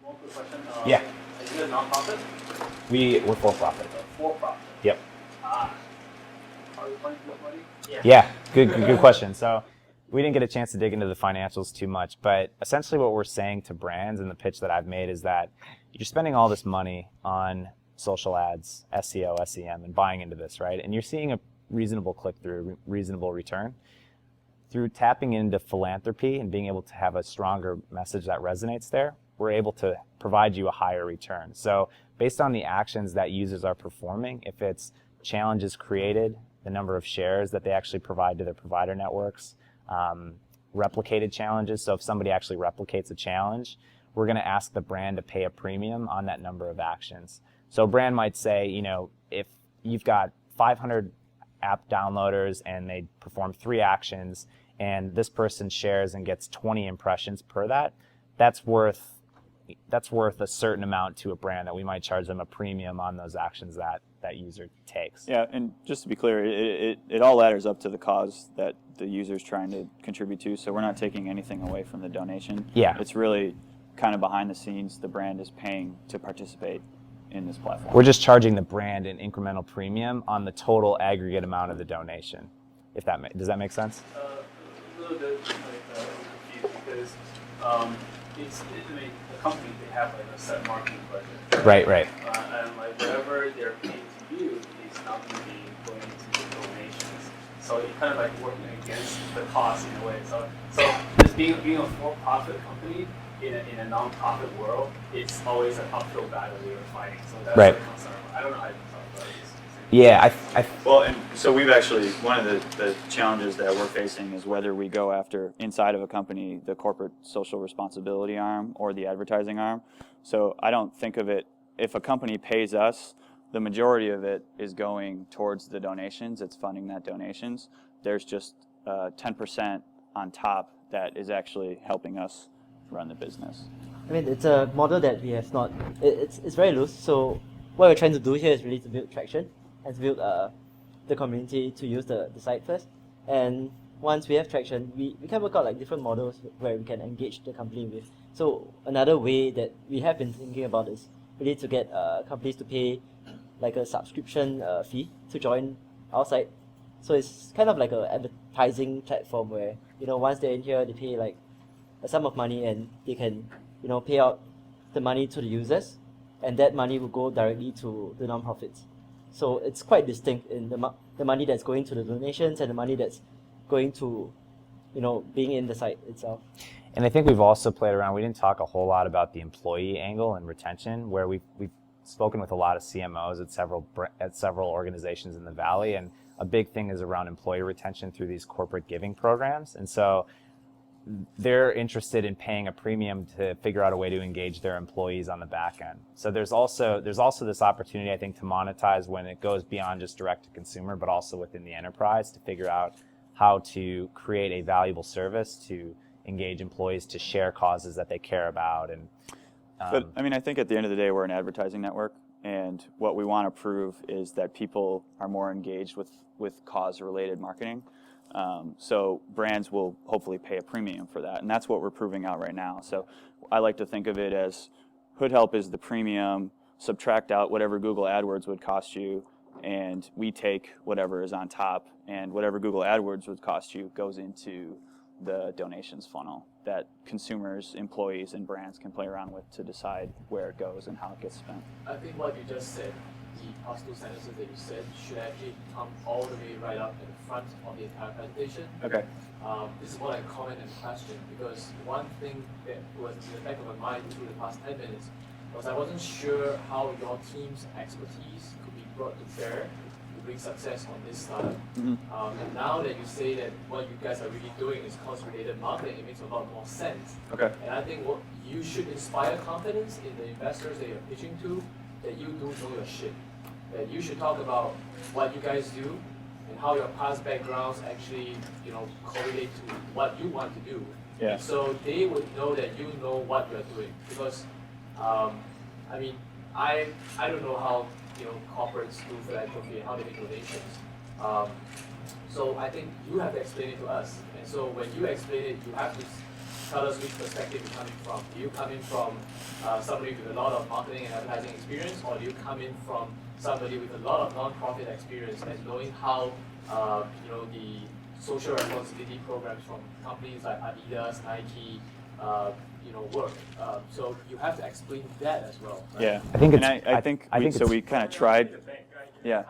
One quick question. Yeah. Is it a nonprofit? We're for-profit. For-profit. Yep. Are you funding with money? Yeah, good question. So we didn't get a chance to dig into the financials too much, but essentially what we're saying to brands and the pitch that I've made is that you're spending all this money on social ads, SEO, SEM, and buying into this, right? And you're seeing a reasonable click-through, reasonable return. Through tapping into philanthropy and being able to have a stronger message that resonates there, we're able to provide you a higher return. So based on the actions that users are performing, if it's challenges created, the number of shares that they actually provide to their provider networks, replicated challenges. So if somebody actually replicates a challenge, we're going to ask the brand to pay a premium on that number of actions. So a brand might say, if you've got 500 app downloaders and they perform 3 actions and this person shares and gets 20 impressions per that's worth a certain amount to a brand that we might charge them a premium on those actions that user takes. Yeah, and just to be clear, it all ladders up to the cause that the user's trying to contribute to, so we're not taking anything away from the donation. Yeah. It's really kind of behind the scenes, the brand is paying to participate in this platform. We're just charging the brand an incremental premium on the total aggregate amount of the donation. Does that make sense? A little bit confused because the company, they have like a set marketing budget. Right. And like whatever they're paying to you is not going to be going to the donations. So you're kind of like working against the cost in a way. So just being a for-profit company in a non-profit world, it's always an uphill battle you're fighting. So that's right. the concern. I don't know how you talk about this. Yeah, well, and so we've actually, one of the challenges that we're facing is whether we go after, inside of a company, the corporate social responsibility arm or the advertising arm. So I don't think of it, if a company pays us, the majority of it is going towards the donations, it's funding that donations. There's just 10% on top that is actually helping us run the business. I mean, it's a model that we have not, it's very loose, so what we're trying to do here is really to build traction and to build the community to use the site first. And once we have traction, we can work out like different models where we can engage the company with. So another way that we have been thinking about is really to get companies to pay like a subscription fee to join our site. So it's kind of like an advertising platform where, once they're in here, they pay like a sum of money and they can, pay out the money to the users, and that money will go directly to the nonprofits. So it's quite distinct in the money that's going to the donations and the money that's going to, being in the site itself. And I think we've also played around. We didn't talk a whole lot about the employee angle and retention, where we've spoken with a lot of CMOs at several organizations in the Valley, and a big thing is around employee retention through these corporate giving programs. And so they're interested in paying a premium to figure out a way to engage their employees on the back end. So there's also this opportunity, I think, to monetize when it goes beyond just direct to consumer, but also within the enterprise to figure out how to create a valuable service to engage employees to share causes that they care about. And but I mean, I think at the end of the day, we're an advertising network, and what we want to prove is that people are more engaged with cause-related marketing. So brands will hopefully pay a premium for that, and that's what we're proving out right now. So I like to think of it as Hood Help is the premium, subtract out whatever Google AdWords would cost you, and we take whatever is on top, and whatever Google AdWords would cost you goes into the donations funnel that consumers, employees, and brands can play around with to decide where it goes and how it gets spent. I think what you just said, the past 2 sentences that you said, should actually come all the way right up at the front of the entire presentation. Okay. This is more like a comment and question, because one thing that was in the back of my mind through the past 10 minutes was I wasn't sure how your team's expertise could be brought to bear to bring success on this startup. Mm-hmm. And now that you say that what you guys are really doing is cost-related marketing, it makes a lot more sense. Okay. And I think what you should inspire confidence in the investors that you're pitching to, that you do know your shit. That you should talk about what you guys do and how your past backgrounds actually, correlate to what you want to do. Yeah. And so they would know that you know what you're doing. Because, I don't know how, corporates do philanthropy and how they make donations. So I think you have to explain it to us. And so when you explain it, you have to tell us which perspective you're coming from. Do you come in from somebody with a lot of marketing and advertising experience, or do you come in from somebody with a lot of non-profit experience and knowing how the social responsibility programs from companies like Adidas, Nike, work. So you have to explain that as well. Right? Yeah, I think and it's- I think I think it's- we kind of tried. Yeah.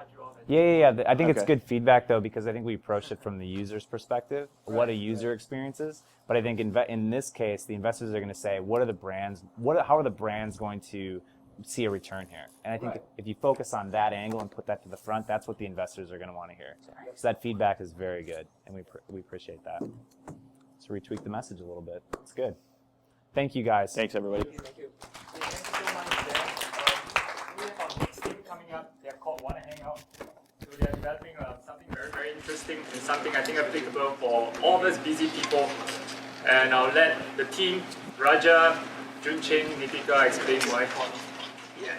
Yeah. I think it's Okay. good feedback though, because I think we approached it from the user's perspective, what a user experience is. But I think in this case, the investors are going to say, how are the brands going to see a return here? And I think if you focus on that angle and put that to the front, that's what the investors are going to want to hear. So that feedback is very good, and we appreciate that. So retweak the message a little bit. It's good. Thank you guys. Thanks, everybody. Thank you. Thank you so much, Dan. We have our next team coming up. They're called Wanna Hang Out. So they are developing something very, very interesting and something I think applicable for all of us busy people. And I'll let the team, Raja, Juncheng, Nitika, explain why. Yeah.